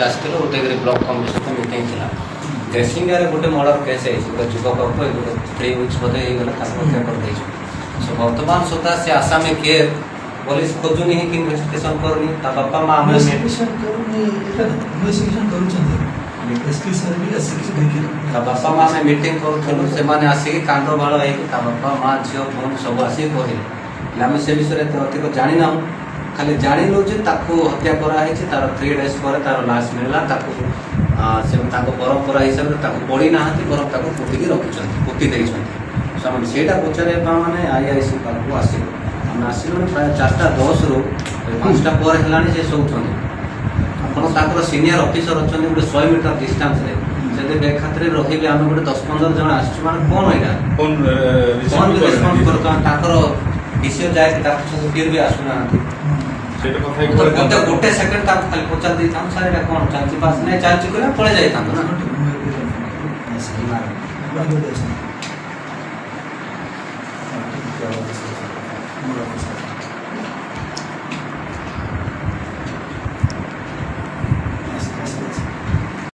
ଆସିଥିଲୁ Udayagiri block committee ସହିତ meeting ଥିଲା। ଦେଶିଙ୍ଗାରେ ଗୋଟେ ମର୍ଡର କେସ୍ ହେଇଛି, ଗୋଟେ ଯୁବକକୁ 3 ୱିକ୍ସ ବୋଧେ ହେଇଗଲା ତାକୁ ହତ୍ୟା କରିଦେଇଛୁ। ବର୍ତ୍ତମାନ ସୁଦ୍ଧା ସେ ଆସାମୀ କିଏ ପୋଲିସ ଖୋଜୁନି କି ଇନଭେଷ୍ଟିଗେସନ କରୁନି। ତା ବାପା ମା ଆମେ ତା ବାପା ମା ଆମେ ମିଟିଂ କରୁଥିଲୁ, ସେମାନେ ଆସିକି କାଣ୍ଡ ଭାଳ ହେଇକି ତା ବାପା ମା ଝିଅ ଭଉଣୀ ସବୁ ଆସିକି କହିଲେ। ଆମେ ସେ ବିଷୟରେ ଏତେ ଅଧିକ ଜାଣିନାହୁଁ, ଖାଲି ଜାଣିଲୁ ଯେ ତାକୁ ହତ୍ୟା କରାହେଇଛି। ତାର 3 ଡେଜ୍ ପରେ ତାର ଲାଶ ମିଳିଲା। ତାକୁ ସେ ତାଙ୍କ ପରମ୍ପରା ହିସାବରେ ତାକୁ ପୋଡ଼ି ନାହାନ୍ତି, ବରଂ ତାକୁ ପୋତିକି ରଖିଛନ୍ତି, ପୋତି ଦେଇଛନ୍ତି। ସେମାନେ ସେଇଟା ପଚାରିବା ମାନେ IIC ପାଖକୁ ଆସିଲୁ। ଆମେ ଆସିଲୁଣି ପ୍ରାୟ 4:10ରୁ 5ଟା ପରେ ହେଲାଣି ସେ ଶୋଉଛନ୍ତି। ଆପଣ ତାଙ୍କର ସିନିୟର ଅଫିସର ଅଛନ୍ତି ଗୋଟେ 100 ମିଟର ଡିଷ୍ଟାନ୍ସରେ। ଯଦି ବେଖାତିରେ ରହିବେ ଆମେ ଗୋଟେ 10-15 ଜଣ ଆସିଛୁ ମାନେ କ'ଣ ଏଇଟା କ'ଣ ବି ରେସ୍ପନ୍ସ କରୁଛନ୍ତି। ତାଙ୍କର ବିଷୟ ଯାଇକି ଡାକୁଛନ୍ତି ଫିର୍ ବି ଆସୁନାହାନ୍ତି। ଗୋଟେ ସେକେଣ୍ଡ ତାଙ୍କୁ ଖାଲି ପଚାରି ଦେଇଥାନ୍ତୁ ସାର୍ ଏଇଟା କ'ଣ ଚାଲିଛି, ବାସ୍ ନାଇଁ ଚାଲିଛି କହିଲେ ପଳେଇ ଯାଇଥାନ୍ତୁ ନା।